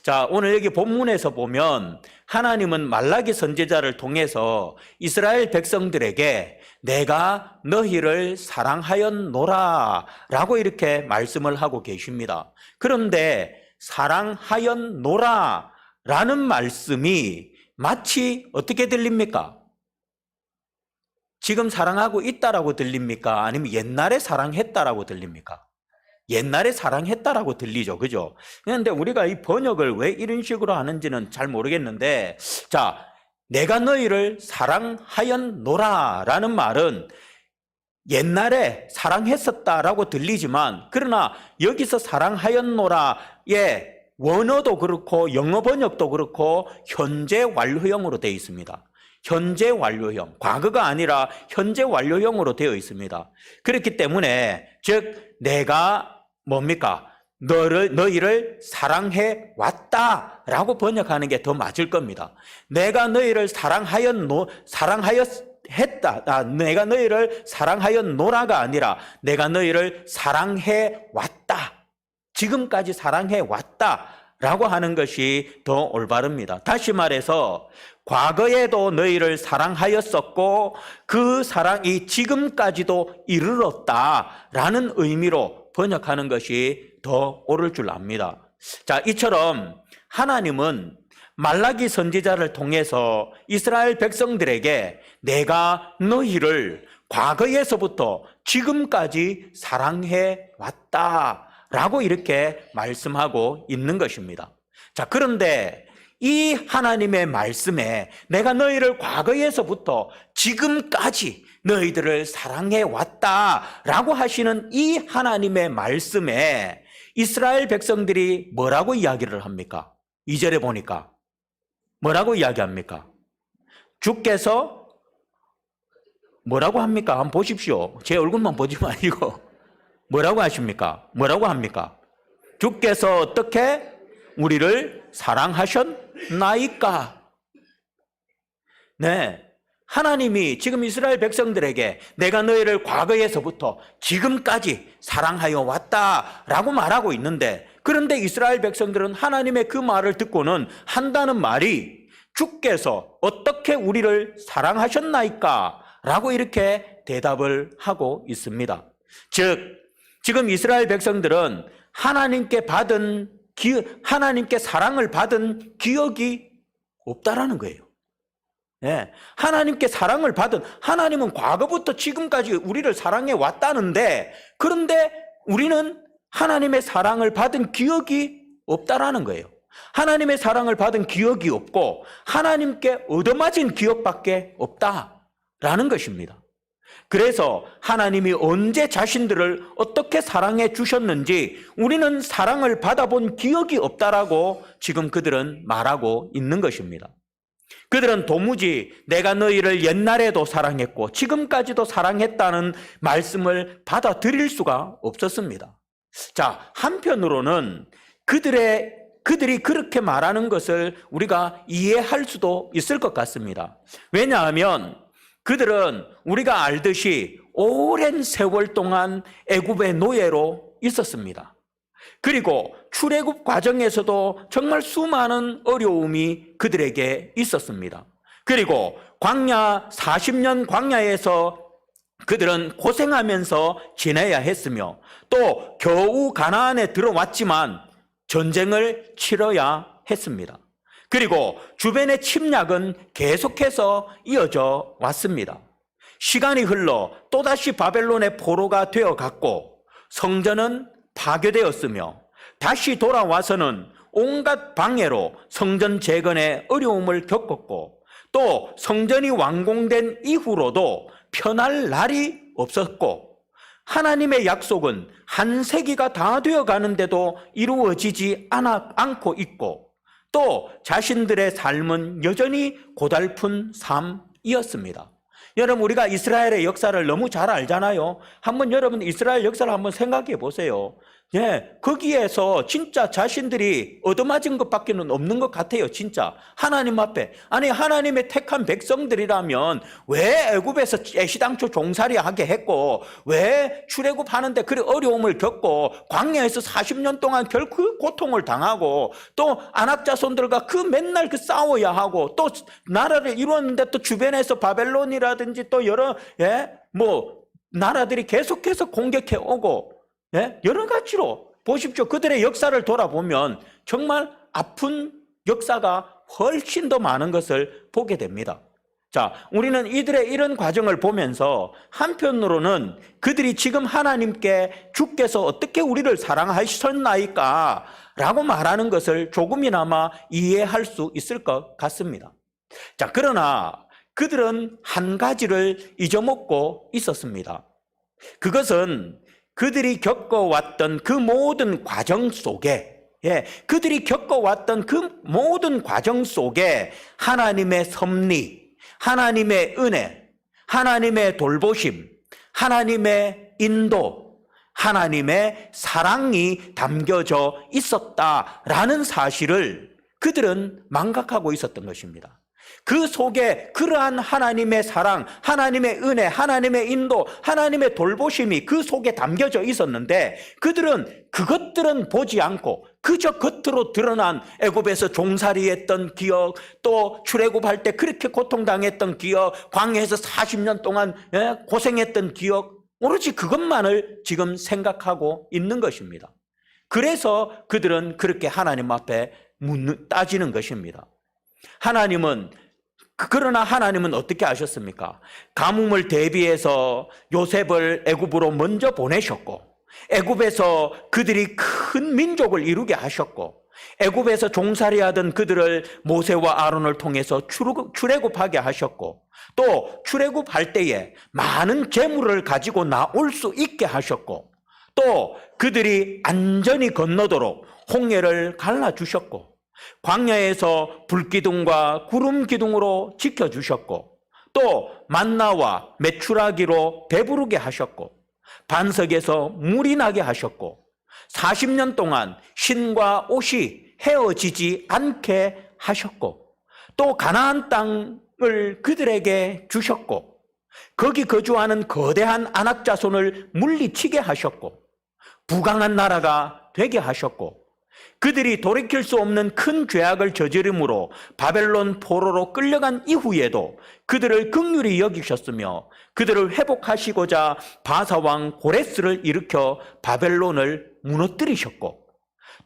자, 오늘 여기 본문에서 보면 하나님은 말라기 선지자를 통해서 이스라엘 백성들에게 내가 너희를 사랑하였노라 라고 이렇게 말씀을 하고 계십니다. 그런데 사랑하였노라 라는 말씀이 마치 어떻게 들립니까? 지금 사랑하고 있다라고 들립니까? 아니면 옛날에 사랑했다라고 들립니까? 옛날에 사랑했다라고 들리죠. 그죠? 그런데 우리가 이 번역을 왜 이런 식으로 하는지는 잘 모르겠는데, 자, 내가 너희를 사랑하였노라 라는 말은 옛날에 사랑했었다라고 들리지만, 그러나 여기서 사랑하였노라의 원어도 그렇고 영어 번역도 그렇고 현재 완료형으로 되어 있습니다. 현재 완료형, 과거가 아니라 현재 완료형으로 되어 있습니다. 그렇기 때문에 즉 내가 뭡니까? 너희를 사랑해 왔다라고 번역하는 게 더 맞을 겁니다. 내가 너희를 내가 너희를 사랑하였노라가 아니라 내가 너희를 사랑해 왔다. 지금까지 사랑해 왔다라고 하는 것이 더 올바릅니다. 다시 말해서 과거에도 너희를 사랑하였었고 그 사랑이 지금까지도 이르렀다라는 의미로 번역하는 것이 더 옳을 줄 압니다. 자, 이처럼 하나님은 말라기 선지자를 통해서 이스라엘 백성들에게 내가 너희를 과거에서부터 지금까지 사랑해 왔다라고 이렇게 말씀하고 있는 것입니다. 자, 그런데 이 하나님의 말씀에 내가 너희를 과거에서부터 지금까지 너희들을 사랑해 왔다라고 하시는 이 하나님의 말씀에 이스라엘 백성들이 뭐라고 이야기를 합니까? 2절에 보니까 뭐라고 이야기합니까? 주께서 뭐라고 합니까? 한번 보십시오. 제 얼굴만 보지 말고 뭐라고 하십니까? 뭐라고 합니까? 주께서 어떻게 우리를 사랑하셨나이까? 네, 하나님이 지금 이스라엘 백성들에게 내가 너희를 과거에서부터 지금까지 사랑하여 왔다라고 말하고 있는데, 그런데 이스라엘 백성들은 하나님의 그 말을 듣고는 한다는 말이 주께서 어떻게 우리를 사랑하셨나이까? 라고 이렇게 대답을 하고 있습니다. 즉, 지금 이스라엘 백성들은 하나님께 사랑을 받은 기억이 없다라는 거예요. 네, 하나님께 사랑을 받은, 하나님은 과거부터 지금까지 우리를 사랑해 왔다는데, 그런데 우리는 하나님의 사랑을 받은 기억이 없다라는 거예요. 하나님의 사랑을 받은 기억이 없고 하나님께 얻어맞은 기억밖에 없다라는 것입니다. 그래서 하나님이 언제 자신들을 어떻게 사랑해 주셨는지 우리는 사랑을 받아본 기억이 없다라고 지금 그들은 말하고 있는 것입니다. 그들은 도무지 내가 너희를 옛날에도 사랑했고 지금까지도 사랑했다는 말씀을 받아들일 수가 없었습니다. 자, 한편으로는 그들이 그렇게 말하는 것을 우리가 이해할 수도 있을 것 같습니다. 왜냐하면 그들은 우리가 알듯이 오랜 세월 동안 애굽의 노예로 있었습니다. 그리고 출애굽 과정에서도 정말 수많은 어려움이 그들에게 있었습니다. 그리고 40년 광야에서 그들은 고생하면서 지내야 했으며 또 겨우 가나안에 들어왔지만 전쟁을 치러야 했습니다. 그리고 주변의 침략은 계속해서 이어져 왔습니다. 시간이 흘러 또다시 바벨론의 포로가 되어갔고 성전은 파괴되었으며 다시 돌아와서는 온갖 방해로 성전 재건에 어려움을 겪었고 또 성전이 완공된 이후로도 편할 날이 없었고 하나님의 약속은 한 세기가 다 되어가는데도 이루어지지 않고 있고 또 자신들의 삶은 여전히 고달픈 삶이었습니다. 여러분, 우리가 이스라엘의 역사를 너무 잘 알잖아요. 한번 여러분 이스라엘 역사를 한번 생각해 보세요. 거기에서 진짜 자신들이 얻어맞은 것밖에는 없는 것 같아요. 진짜 하나님 앞에. 아니, 하나님의 택한 백성들이라면 왜 애굽에서 애시당초 종살이 하게 했고, 왜 출애굽하는데 그리 어려움을 겪고 광야에서 40년 동안 그 고통을 당하고, 또 안악자손들과 맨날 싸워야 하고, 또 나라를 이루었는데 또 주변에서 바벨론이라든지 또 여러 나라들이 계속해서 공격해 오고, 여러 가지로 보십시오. 그들의 역사를 돌아보면 정말 아픈 역사가 훨씬 더 많은 것을 보게 됩니다. 자, 우리는 이들의 이런 과정을 보면서 한편으로는 그들이 지금 하나님께 주께서 어떻게 우리를 사랑하셨나이까 라고 말하는 것을 조금이나마 이해할 수 있을 것 같습니다. 자, 그러나 그들은 한 가지를 잊어먹고 있었습니다. 그것은 그들이 겪어왔던 그 모든 과정 속에, 그들이 겪어왔던 그 모든 과정 속에 하나님의 섭리, 하나님의 은혜, 하나님의 돌보심, 하나님의 인도, 하나님의 사랑이 담겨져 있었다라는 사실을 그들은 망각하고 있었던 것입니다. 그 속에 그러한 하나님의 사랑, 하나님의 은혜, 하나님의 인도, 하나님의 돌보심이 그 속에 담겨져 있었는데, 그들은 그것들은 보지 않고 그저 겉으로 드러난 애굽에서 종살이했던 기억, 또 출애굽할 때 그렇게 고통당했던 기억, 광야에서 40년 동안 고생했던 기억, 오로지 그것만을 지금 생각하고 있는 것입니다. 그래서 그들은 그렇게 하나님 앞에 따지는 것입니다. 그러나 하나님은 어떻게 하셨습니까? 가뭄을 대비해서 요셉을 애굽으로 먼저 보내셨고, 애굽에서 그들이 큰 민족을 이루게 하셨고, 애굽에서 종살이하던 그들을 모세와 아론을 통해서 출애굽하게 하셨고, 또 출애굽할 때에 많은 재물을 가지고 나올 수 있게 하셨고, 또 그들이 안전히 건너도록 홍해를 갈라주셨고, 광야에서 불기둥과 구름기둥으로 지켜주셨고, 또 만나와 메추라기로 배부르게 하셨고, 반석에서 물이 나게 하셨고, 40년 동안 신과 옷이 헤어지지 않게 하셨고, 또 가나안 땅을 그들에게 주셨고, 거기 거주하는 거대한 안악자손을 물리치게 하셨고, 부강한 나라가 되게 하셨고, 그들이 돌이킬 수 없는 큰 죄악을 저지름으로 바벨론 포로로 끌려간 이후에도 그들을 긍휼히 여기셨으며, 그들을 회복하시고자 바사왕 고레스를 일으켜 바벨론을 무너뜨리셨고,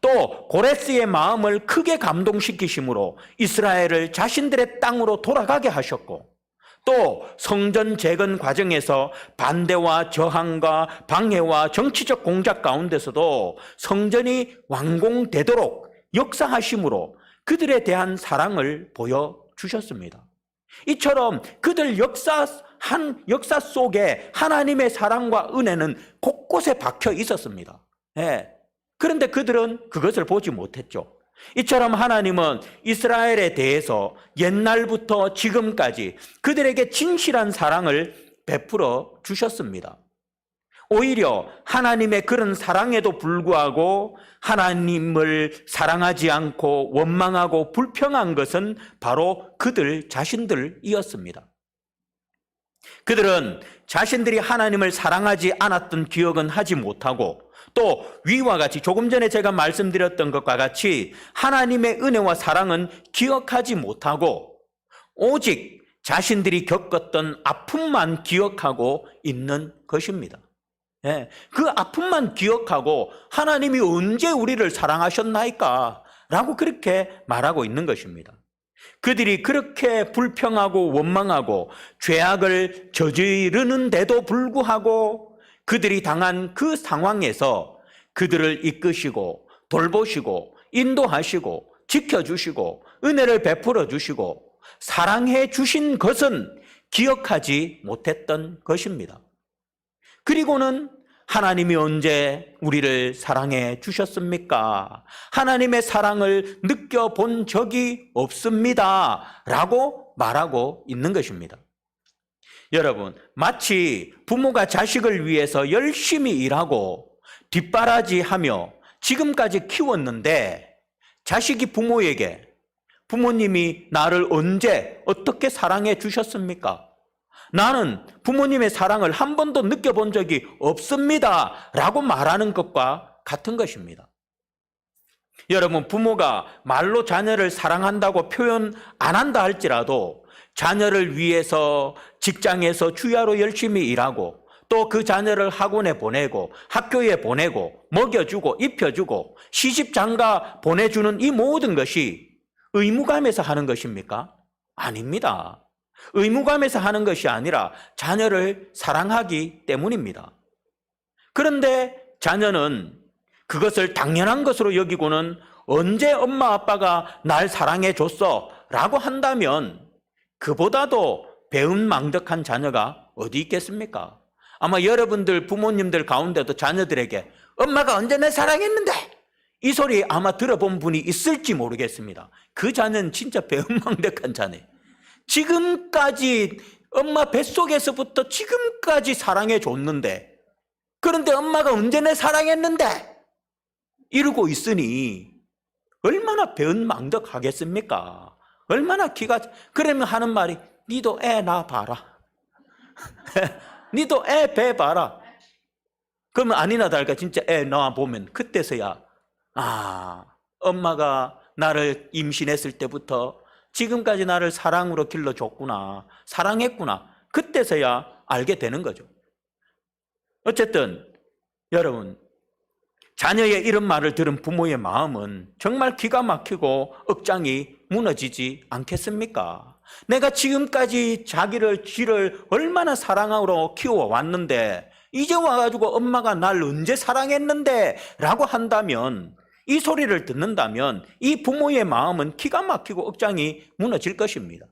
또 고레스의 마음을 크게 감동시키심으로 이스라엘을 자신들의 땅으로 돌아가게 하셨고, 또 성전 재건 과정에서 반대와 저항과 방해와 정치적 공작 가운데서도 성전이 완공되도록 역사하심으로 그들에 대한 사랑을 보여주셨습니다. 이처럼 그들 역사 속에 하나님의 사랑과 은혜는 곳곳에 박혀 있었습니다. 그런데 그들은 그것을 보지 못했죠. 이처럼 하나님은 이스라엘에 대해서 옛날부터 지금까지 그들에게 진실한 사랑을 베풀어 주셨습니다. 오히려 하나님의 그런 사랑에도 불구하고 하나님을 사랑하지 않고 원망하고 불평한 것은 바로 그들 자신들이었습니다. 그들은 자신들이 하나님을 사랑하지 않았던 기억은 하지 못하고, 또 위와 같이 조금 전에 제가 말씀드렸던 것과 같이 하나님의 은혜와 사랑은 기억하지 못하고 오직 자신들이 겪었던 아픔만 기억하고 있는 것입니다. 그 아픔만 기억하고 하나님이 언제 우리를 사랑하셨나이까? 라고 그렇게 말하고 있는 것입니다. 그들이 그렇게 불평하고 원망하고 죄악을 저지르는데도 불구하고 그들이 당한 그 상황에서 그들을 이끄시고 돌보시고 인도하시고 지켜주시고 은혜를 베풀어 주시고 사랑해 주신 것은 기억하지 못했던 것입니다. 그리고는 하나님이 언제 우리를 사랑해 주셨습니까? 하나님의 사랑을 느껴본 적이 없습니다. 라고 말하고 있는 것입니다. 여러분, 마치 부모가 자식을 위해서 열심히 일하고 뒷바라지하며 지금까지 키웠는데 자식이 부모에게 부모님이 나를 언제 어떻게 사랑해 주셨습니까? 나는 부모님의 사랑을 한 번도 느껴본 적이 없습니다 라고 말하는 것과 같은 것입니다. 여러분, 부모가 말로 자녀를 사랑한다고 표현 안 한다 할지라도 자녀를 위해서 직장에서 주야로 열심히 일하고 또 그 자녀를 학원에 보내고 학교에 보내고 먹여주고 입혀주고 시집장가 보내주는 이 모든 것이 의무감에서 하는 것입니까? 아닙니다. 의무감에서 하는 것이 아니라 자녀를 사랑하기 때문입니다. 그런데 자녀는 그것을 당연한 것으로 여기고는 언제 엄마 아빠가 날 사랑해 줬어? 라고 한다면 그보다도 배은망덕한 자녀가 어디 있겠습니까? 아마 여러분들 부모님들 가운데도 자녀들에게 엄마가 언제 날 사랑했는데? 이 소리 아마 들어본 분이 있을지 모르겠습니다. 그 자녀는 진짜 배은망덕한 자네. 지금까지 엄마 뱃속에서부터 지금까지 사랑해 줬는데 그런데 엄마가 언제 내 사랑했는데? 이러고 있으니 얼마나 배은망덕하겠습니까? 얼마나 그러면 하는 말이 니도 애 낳아봐라. 니도 애 배 봐라. 그러면 아니나 다를까 진짜 애 낳아보면 그때서야 엄마가 나를 임신했을 때부터 지금까지 나를 사랑으로 길러줬구나, 사랑했구나, 그때서야 알게 되는 거죠. 어쨌든 여러분, 자녀의 이런 말을 들은 부모의 마음은 정말 기가 막히고 억장이 무너지지 않겠습니까? 내가 지금까지 지를 얼마나 사랑으로 키워왔는데 이제 와가지고 엄마가 날 언제 사랑했는데 라고 한다면, 이 소리를 듣는다면 이 부모의 마음은 기가 막히고 억장이 무너질 것입니다.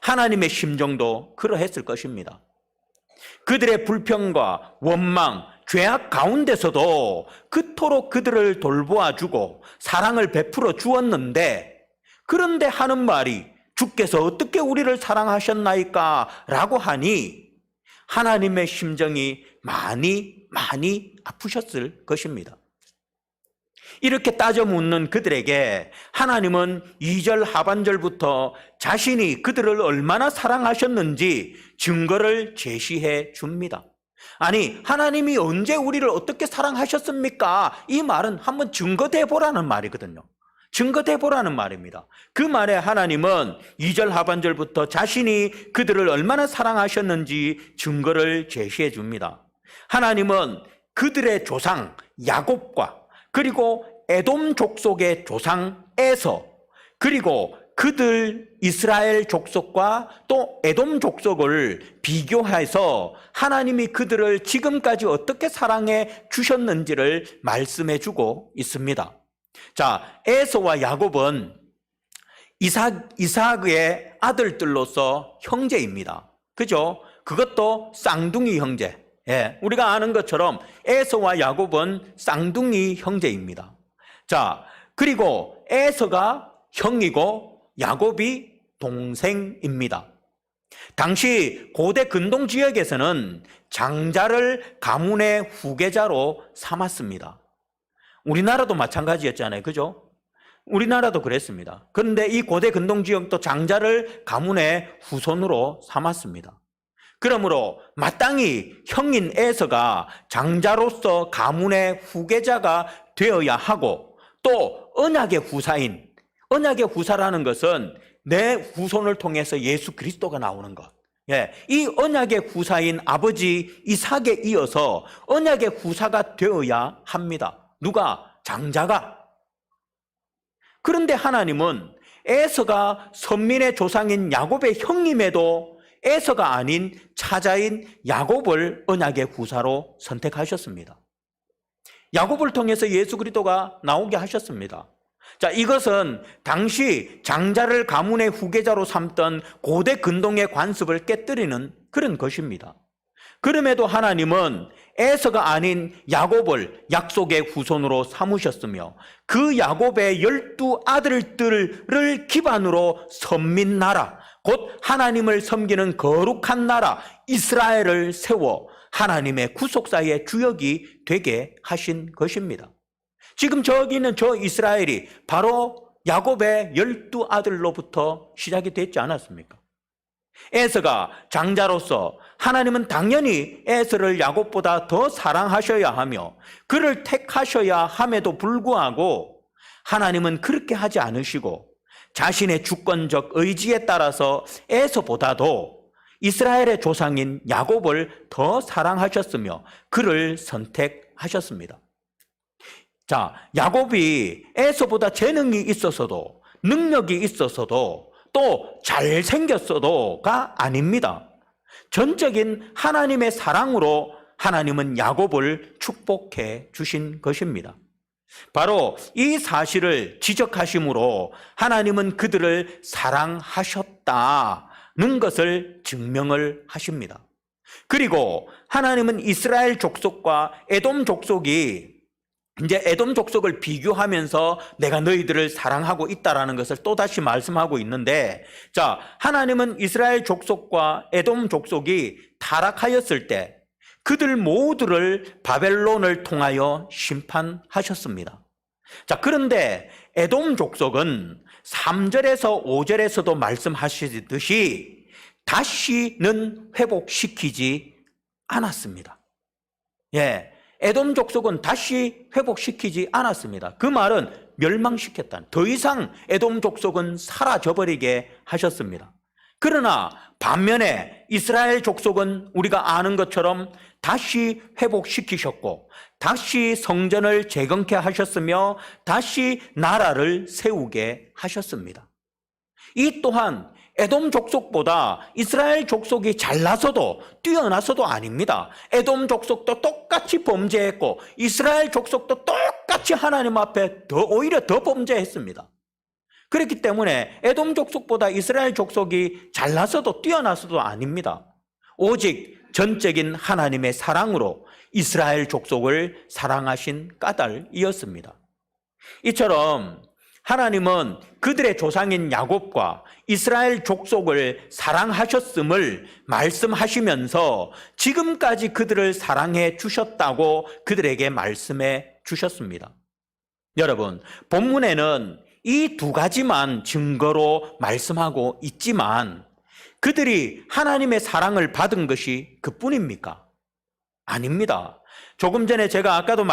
하나님의 심정도 그러했을 것입니다. 그들의 불평과 원망, 죄악 가운데서도 그토록 그들을 돌보아주고 사랑을 베풀어 주었는데, 그런데 하는 말이 주께서 어떻게 우리를 사랑하셨나이까 라고 하니 하나님의 심정이 많이 아프셨을 것입니다. 이렇게 따져 묻는 그들에게 하나님은 2절 하반절부터 자신이 그들을 얼마나 사랑하셨는지 증거를 제시해 줍니다. 아니, 하나님이 언제 우리를 어떻게 사랑하셨습니까? 이 말은 한번 증거대보라는 말이거든요. 증거대보라는 말입니다. 그 말에 하나님은 2절 하반절부터 자신이 그들을 얼마나 사랑하셨는지 증거를 제시해 줍니다. 하나님은 그들의 조상 야곱과 그리고 에돔 족속의 조상 에서, 그리고 그들 이스라엘 족속과 또 에돔 족속을 비교해서 하나님이 그들을 지금까지 어떻게 사랑해 주셨는지를 말씀해 주고 있습니다. 자, 에서와 야곱은 이삭의 아들들로서 형제입니다. 그죠? 그것도 쌍둥이 형제. 예, 우리가 아는 것처럼 에서와 야곱은 쌍둥이 형제입니다. 자, 그리고 에서가 형이고 야곱이 동생입니다. 당시 고대 근동 지역에서는 장자를 가문의 후계자로 삼았습니다. 우리나라도 마찬가지였잖아요. 그죠? 우리나라도 그랬습니다. 그런데 이 고대 근동 지역도 장자를 가문의 후손으로 삼았습니다. 그러므로 마땅히 형인 에서가 장자로서 가문의 후계자가 되어야 하고, 또 언약의 후사라는 것은 내 후손을 통해서 예수 그리스도가 나오는 것. 예, 이 언약의 후사인 아버지 이삭에 이어서 언약의 후사가 되어야 합니다. 누가? 장자가. 그런데 하나님은 에서가 선민의 조상인 야곱의 형님에도 에서가 아닌 차자인 야곱을 언약의 후사로 선택하셨습니다. 야곱을 통해서 예수 그리스도가 나오게 하셨습니다. 자, 이것은 당시 장자를 가문의 후계자로 삼던 고대 근동의 관습을 깨뜨리는 그런 것입니다. 그럼에도 하나님은 에서가 아닌 야곱을 약속의 후손으로 삼으셨으며 그 야곱의 12 아들들을 기반으로 선민나라, 곧 하나님을 섬기는 거룩한 나라 이스라엘을 세워 하나님의 구속사의 주역이 되게 하신 것입니다. 지금 저기 있는 저 이스라엘이 바로 야곱의 12아들로부터 시작이 됐지 않았습니까? 에서가 장자로서 하나님은 당연히 에서를 야곱보다 더 사랑하셔야 하며 그를 택하셔야 함에도 불구하고 하나님은 그렇게 하지 않으시고 자신의 주권적 의지에 따라서 에서보다도 이스라엘의 조상인 야곱을 더 사랑하셨으며 그를 선택하셨습니다. 자, 야곱이 에서보다 재능이 있어서도 능력이 있어서도 또 잘생겼어도가 아닙니다. 전적인 하나님의 사랑으로 하나님은 야곱을 축복해 주신 것입니다. 바로 이 사실을 지적하심으로 하나님은 그들을 사랑하셨다는 것을 증명을 하십니다. 그리고 하나님은 이스라엘 족속과 에돔 족속이 이제 에돔 족속을 비교하면서 내가 너희들을 사랑하고 있다라는 것을 또다시 말씀하고 있는데, 자, 하나님은 이스라엘 족속과 에돔 족속이 타락하였을 때 그들 모두를 바벨론을 통하여 심판하셨습니다. 자, 그런데 에돔 족속은 3절에서 5절에서도 말씀하시듯이 다시는 회복시키지 않았습니다. 예. 에돔 족속은 다시 회복시키지 않았습니다. 그 말은 멸망시켰다는, 더 이상 에돔 족속은 사라져버리게 하셨습니다. 그러나 반면에 이스라엘 족속은 우리가 아는 것처럼 다시 회복시키셨고 다시 성전을 재건케 하셨으며 다시 나라를 세우게 하셨습니다. 이 또한 에돔 족속보다 이스라엘 족속이 잘나서도 뛰어나서도 아닙니다. 에돔 족속도 똑같이 범죄했고 이스라엘 족속도 똑같이 하나님 앞에 오히려 더 범죄했습니다. 그렇기 때문에 에돔 족속보다 이스라엘 족속이 잘나서도 뛰어나서도 아닙니다. 오직 전적인 하나님의 사랑으로 이스라엘 족속을 사랑하신 까닭이었습니다. 이처럼 하나님은 그들의 조상인 야곱과 이스라엘 족속을 사랑하셨음을 말씀하시면서 지금까지 그들을 사랑해 주셨다고 그들에게 말씀해 주셨습니다. 여러분, 본문에는 이 두 가지만 증거로 말씀하고 있지만 그들이 하나님의 사랑을 받은 것이 그뿐입니까? 아닙니다. 조금 전에 제가 아까도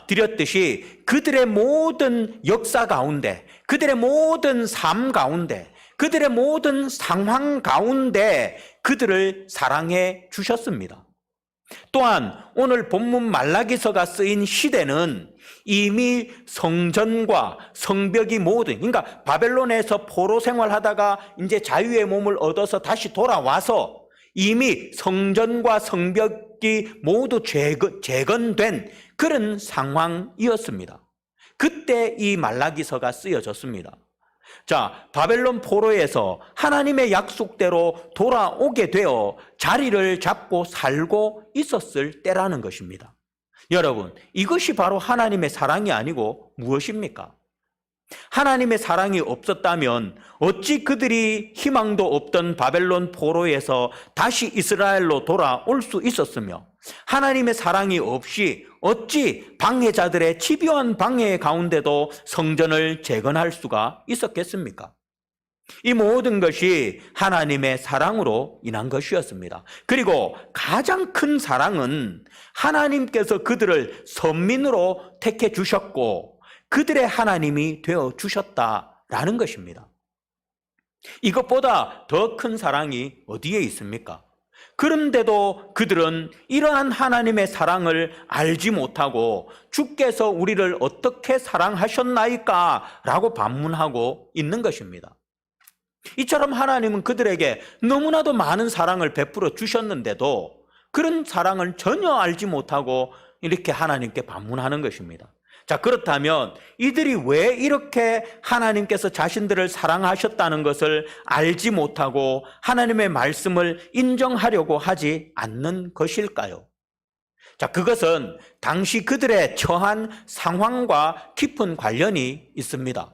드렸듯이 그들의 모든 역사 가운데, 그들의 모든 삶 가운데, 그들의 모든 상황 가운데 그들을 사랑해 주셨습니다. 또한 오늘 본문 말라기서가 쓰인 시대는 이미 성전과 성벽이 모두, 그러니까 바벨론에서 포로 생활하다가 이제 자유의 몸을 얻어서 다시 돌아와서 이미 성전과 성벽이 모두 재건된 그런 상황이었습니다. 그때 이 말라기서가 쓰여졌습니다. 자, 바벨론 포로에서 하나님의 약속대로 돌아오게 되어 자리를 잡고 살고 있었을 때라는 것입니다. 여러분, 이것이 바로 하나님의 사랑이 아니고 무엇입니까? 하나님의 사랑이 없었다면 어찌 그들이 희망도 없던 바벨론 포로에서 다시 이스라엘로 돌아올 수 있었으며 하나님의 사랑이 없이 어찌 방해자들의 집요한 방해 가운데도 성전을 재건할 수가 있었겠습니까? 이 모든 것이 하나님의 사랑으로 인한 것이었습니다. 그리고 가장 큰 사랑은 하나님께서 그들을 선민으로 택해 주셨고 그들의 하나님이 되어 주셨다라는 것입니다. 이것보다 더 큰 사랑이 어디에 있습니까? 그런데도 그들은 이러한 하나님의 사랑을 알지 못하고 주께서 우리를 어떻게 사랑하셨나이까? 라고 반문하고 있는 것입니다. 이처럼 하나님은 그들에게 너무나도 많은 사랑을 베풀어 주셨는데도 그런 사랑을 전혀 알지 못하고 이렇게 하나님께 반문하는 것입니다. 자, 그렇다면 이들이 왜 이렇게 하나님께서 자신들을 사랑하셨다는 것을 알지 못하고 하나님의 말씀을 인정하려고 하지 않는 것일까요? 자, 그것은 당시 그들의 처한 상황과 깊은 관련이 있습니다.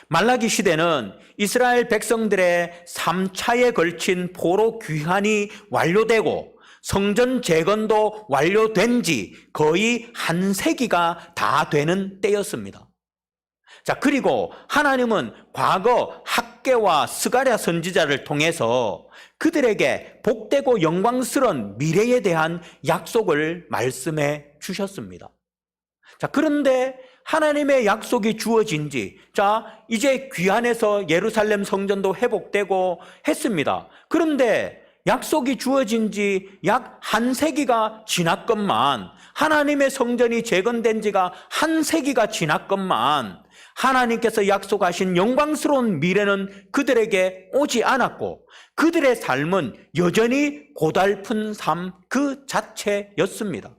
말라기 시대는 이스라엘 백성들의 3차에 걸친 포로 귀환이 완료되고 성전 재건도 완료된 지 거의 한 세기가 다 되는 때였습니다. 자, 그리고 하나님은 과거 학개와 스가랴 선지자를 통해서 그들에게 복되고 영광스러운 미래에 대한 약속을 말씀해 주셨습니다. 자, 그런데 하나님의 약속이 주어진 지, 이제 귀환해서 예루살렘 성전도 회복되고 했습니다. 그런데 약속이 주어진 지 약 한 세기가 지났건만, 하나님의 성전이 재건된 지가 한 세기가 지났건만, 하나님께서 약속하신 영광스러운 미래는 그들에게 오지 않았고, 그들의 삶은 여전히 고달픈 삶 그 자체였습니다.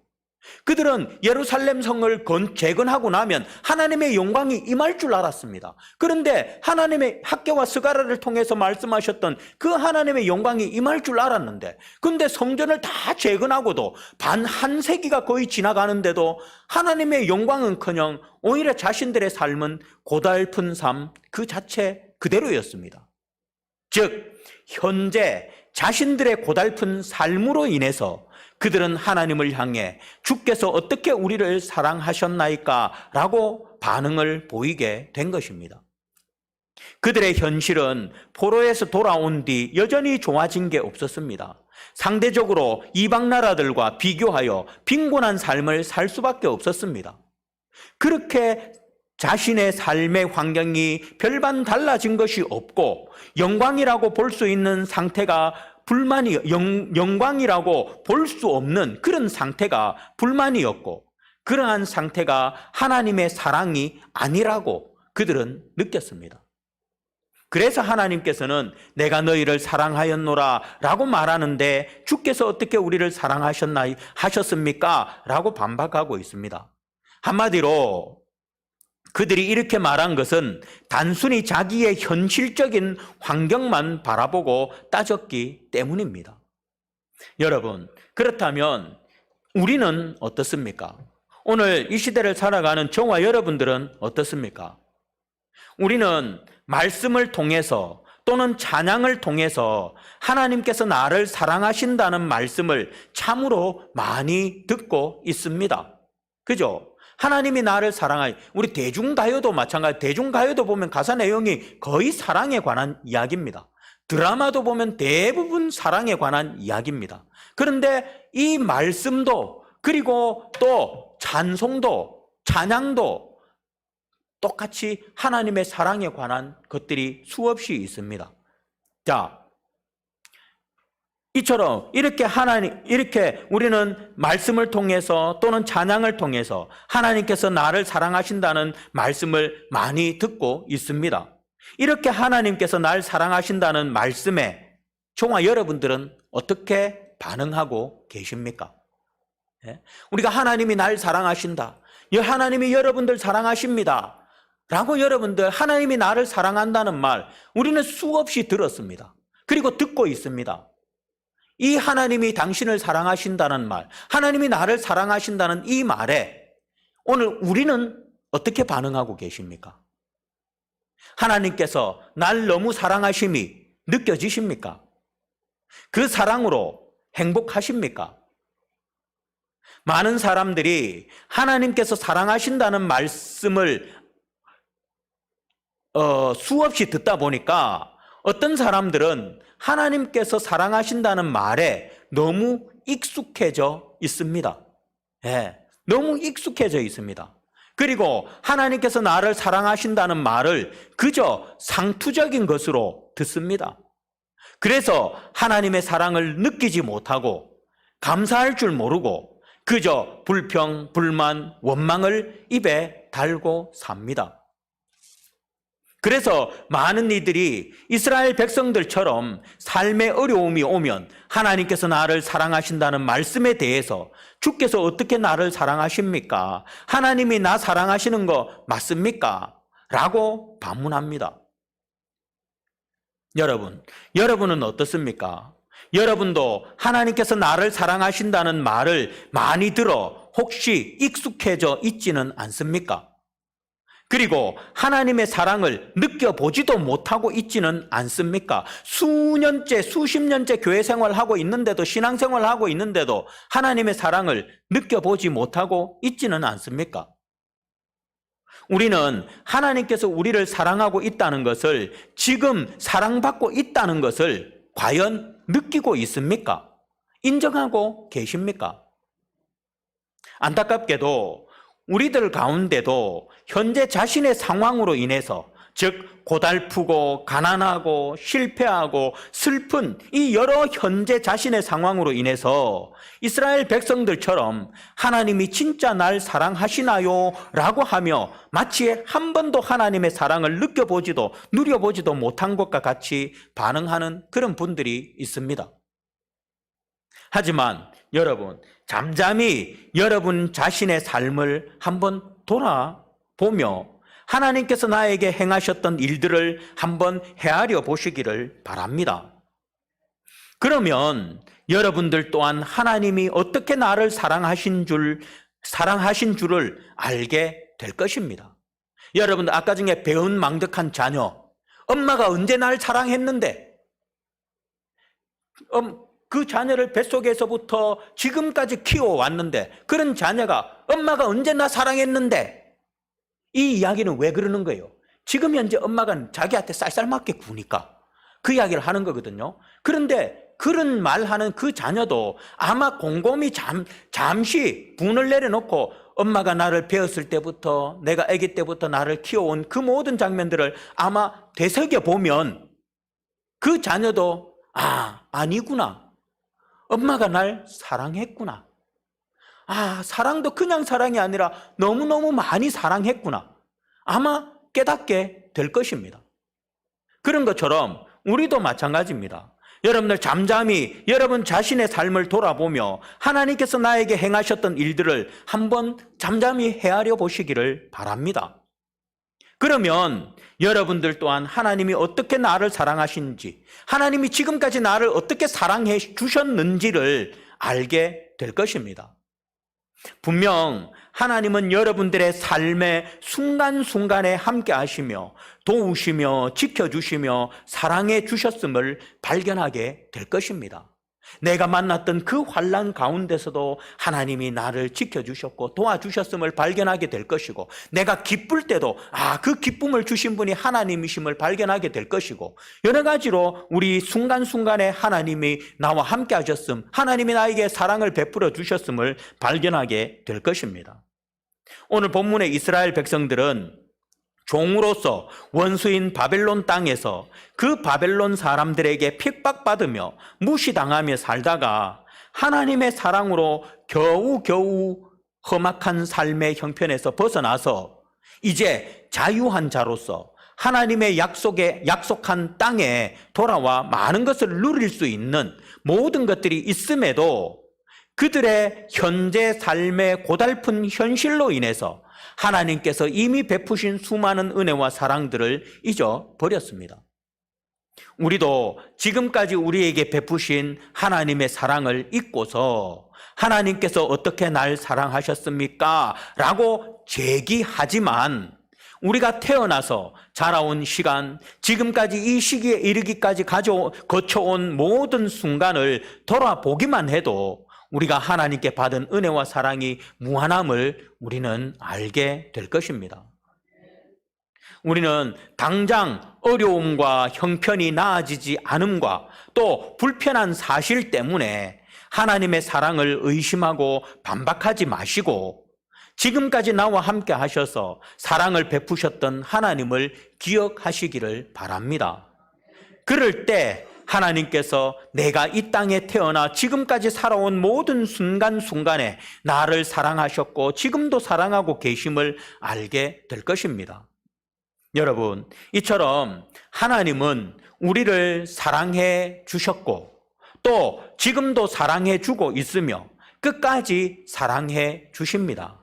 그들은 예루살렘 성을 재건하고 나면 하나님의 영광이 임할 줄 알았습니다. 그런데 하나님의 학개와 스가랴를 통해서 말씀하셨던 그 하나님의 영광이 임할 줄 알았는데, 근데 성전을 다 재건하고도 한 세기가 거의 지나가는데도 하나님의 영광은커녕 오히려 자신들의 삶은 고달픈 삶 그 자체 그대로였습니다. 즉, 현재 자신들의 고달픈 삶으로 인해서 그들은 하나님을 향해 주께서 어떻게 우리를 사랑하셨나이까? 라고 반응을 보이게 된 것입니다. 그들의 현실은 포로에서 돌아온 뒤 여전히 좋아진 게 없었습니다. 상대적으로 이방 나라들과 비교하여 빈곤한 삶을 살 수밖에 없었습니다. 그렇게 자신의 삶의 환경이 별반 달라진 것이 없고 영광이라고 볼 수 있는 상태가 영광이라고 볼 수 없는 그런 상태가 불만이었고, 그러한 상태가 하나님의 사랑이 아니라고 그들은 느꼈습니다. 그래서 하나님께서는 내가 너희를 사랑하였노라 라고 말하는데 주께서 어떻게 우리를 하셨습니까? 라고 반박하고 있습니다. 한마디로 그들이 이렇게 말한 것은 단순히 자기의 현실적인 환경만 바라보고 따졌기 때문입니다. 여러분, 그렇다면 우리는 어떻습니까? 오늘 이 시대를 살아가는 저와 여러분들은 어떻습니까? 우리는 말씀을 통해서 또는 찬양을 통해서 하나님께서 나를 사랑하신다는 말씀을 참으로 많이 듣고 있습니다. 그죠? 하나님이 나를 사랑하여, 우리 대중가요도 마찬가지, 대중가요도 보면 가사 내용이 거의 사랑에 관한 이야기입니다. 드라마도 보면 대부분 사랑에 관한 이야기입니다. 그런데 이 말씀도, 그리고 또 찬송도, 찬양도 똑같이 하나님의 사랑에 관한 것들이 수없이 있습니다. 자, 이처럼 이렇게 우리는 말씀을 통해서 또는 찬양을 통해서 하나님께서 나를 사랑하신다는 말씀을 많이 듣고 있습니다. 이렇게 하나님께서 나를 사랑하신다는 말씀에 저와 여러분들은 어떻게 반응하고 계십니까? 우리가 하나님이 날 사랑하신다, 하나님이 여러분들 사랑하십니다 라고 여러분들 하나님이 나를 사랑한다는 말 우리는 수없이 들었습니다. 그리고 듣고 있습니다. 이 하나님이 당신을 사랑하신다는 말, 하나님이 나를 사랑하신다는 이 말에 오늘 우리는 어떻게 반응하고 계십니까? 하나님께서 날 너무 사랑하심이 느껴지십니까? 그 사랑으로 행복하십니까? 많은 사람들이 하나님께서 사랑하신다는 말씀을 수없이 듣다 보니까 어떤 사람들은 하나님께서 사랑하신다는 말에 너무 익숙해져 있습니다. 너무 익숙해져 있습니다. 그리고 하나님께서 나를 사랑하신다는 말을 그저 상투적인 것으로 듣습니다. 그래서 하나님의 사랑을 느끼지 못하고 감사할 줄 모르고 그저 불평, 불만, 원망을 입에 달고 삽니다. 그래서 많은 이들이 이스라엘 백성들처럼 삶의 어려움이 오면 하나님께서 나를 사랑하신다는 말씀에 대해서 주께서 어떻게 나를 사랑하십니까? 하나님이 나 사랑하시는 거 맞습니까? 라고 반문합니다. 여러분은 어떻습니까? 여러분도 하나님께서 나를 사랑하신다는 말을 많이 들어 혹시 익숙해져 있지는 않습니까? 그리고 하나님의 사랑을 느껴보지도 못하고 있지는 않습니까? 수년째, 수십 년째 교회 생활하고 있는데도, 신앙생활하고 있는데도 하나님의 사랑을 느껴보지 못하고 있지는 않습니까? 우리는 하나님께서 우리를 사랑하고 있다는 것을, 지금 사랑받고 있다는 것을 과연 느끼고 있습니까? 인정하고 계십니까? 안타깝게도 우리들 가운데도 현재 자신의 상황으로 인해서, 즉 고달프고 가난하고 실패하고 슬픈 이 여러 현재 자신의 상황으로 인해서 이스라엘 백성들처럼 하나님이 진짜 날 사랑하시나요? 라고 하며 마치 한 번도 하나님의 사랑을 느껴보지도 누려보지도 못한 것과 같이 반응하는 그런 분들이 있습니다. 하지만 여러분, 잠잠히 여러분 자신의 삶을 한번 돌아보며 하나님께서 나에게 행하셨던 일들을 한번 헤아려 보시기를 바랍니다. 그러면 여러분들 또한 하나님이 어떻게 나를 사랑하신 줄을 알게 될 것입니다. 여러분들 아까 중에 배은망덕한 자녀, 엄마가 언제 날 사랑했는데, 그 자녀를 뱃속에서부터 지금까지 키워왔는데, 그런 자녀가 엄마가 언제 나 사랑했는데, 이 이야기는 왜 그러는 거예요? 지금 현재 엄마가 자기한테 쌀쌀맞게 구니까 그 이야기를 하는 거거든요. 그런데 그런 말하는 그 자녀도 아마 곰곰이 잠시 분을 내려놓고 엄마가 나를 배웠을 때부터, 내가 아기 때부터 나를 키워온 그 모든 장면들을 아마 되새겨보면 그 자녀도 아니구나, 엄마가 날 사랑했구나, 사랑도 그냥 사랑이 아니라 너무너무 많이 사랑했구나, 아마 깨닫게 될 것입니다. 그런 것처럼 우리도 마찬가지입니다. 여러분들 잠잠히 여러분 자신의 삶을 돌아보며 하나님께서 나에게 행하셨던 일들을 한번 잠잠히 헤아려 보시기를 바랍니다. 그러면 여러분들 또한 하나님이 어떻게 나를 사랑하시는지, 하나님이 지금까지 나를 어떻게 사랑해 주셨는지를 알게 될 것입니다. 분명 하나님은 여러분들의 삶의 순간순간에 함께 하시며 도우시며 지켜주시며 사랑해 주셨음을 발견하게 될 것입니다. 내가 만났던 그 환난 가운데서도 하나님이 나를 지켜주셨고 도와주셨음을 발견하게 될 것이고, 내가 기쁠 때도 그 기쁨을 주신 분이 하나님이심을 발견하게 될 것이고, 여러 가지로 우리 순간순간에 하나님이 나와 함께 하셨음, 하나님이 나에게 사랑을 베풀어 주셨음을 발견하게 될 것입니다. 오늘 본문의 이스라엘 백성들은 종으로서 원수인 바벨론 땅에서 그 바벨론 사람들에게 핍박받으며 무시당하며 살다가 하나님의 사랑으로 겨우겨우 험악한 삶의 형편에서 벗어나서 이제 자유한 자로서 하나님의 약속한 땅에 돌아와 많은 것을 누릴 수 있는 모든 것들이 있음에도 그들의 현재 삶의 고달픈 현실로 인해서 하나님께서 이미 베푸신 수많은 은혜와 사랑들을 잊어버렸습니다. 우리도 지금까지 우리에게 베푸신 하나님의 사랑을 잊고서 하나님께서 어떻게 날 사랑하셨습니까? 라고 제기하지만 우리가 태어나서 자라온 시간, 지금까지 이 시기에 이르기까지 거쳐온 모든 순간을 돌아보기만 해도 우리가 하나님께 받은 은혜와 사랑이 무한함을 우리는 알게 될 것입니다. 우리는 당장 어려움과 형편이 나아지지 않음과 또 불편한 사실 때문에 하나님의 사랑을 의심하고 반박하지 마시고 지금까지 나와 함께 하셔서 사랑을 베푸셨던 하나님을 기억하시기를 바랍니다. 그럴 때 하나님께서 내가 이 땅에 태어나 지금까지 살아온 모든 순간순간에 나를 사랑하셨고 지금도 사랑하고 계심을 알게 될 것입니다. 여러분, 이처럼 하나님은 우리를 사랑해 주셨고 또 지금도 사랑해 주고 있으며 끝까지 사랑해 주십니다.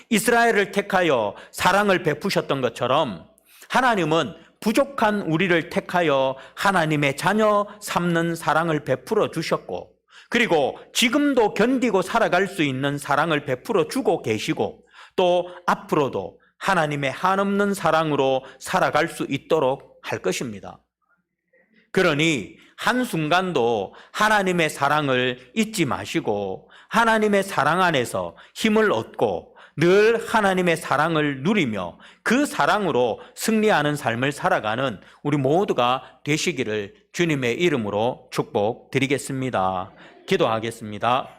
이스라엘을 택하여 사랑을 베푸셨던 것처럼 하나님은 부족한 우리를 택하여 하나님의 자녀 삼는 사랑을 베풀어 주셨고, 그리고 지금도 견디고 살아갈 수 있는 사랑을 베풀어 주고 계시고, 또 앞으로도 하나님의 한없는 사랑으로 살아갈 수 있도록 할 것입니다. 그러니 한순간도 하나님의 사랑을 잊지 마시고 하나님의 사랑 안에서 힘을 얻고 늘 하나님의 사랑을 누리며 그 사랑으로 승리하는 삶을 살아가는 우리 모두가 되시기를 주님의 이름으로 축복드리겠습니다. 기도하겠습니다.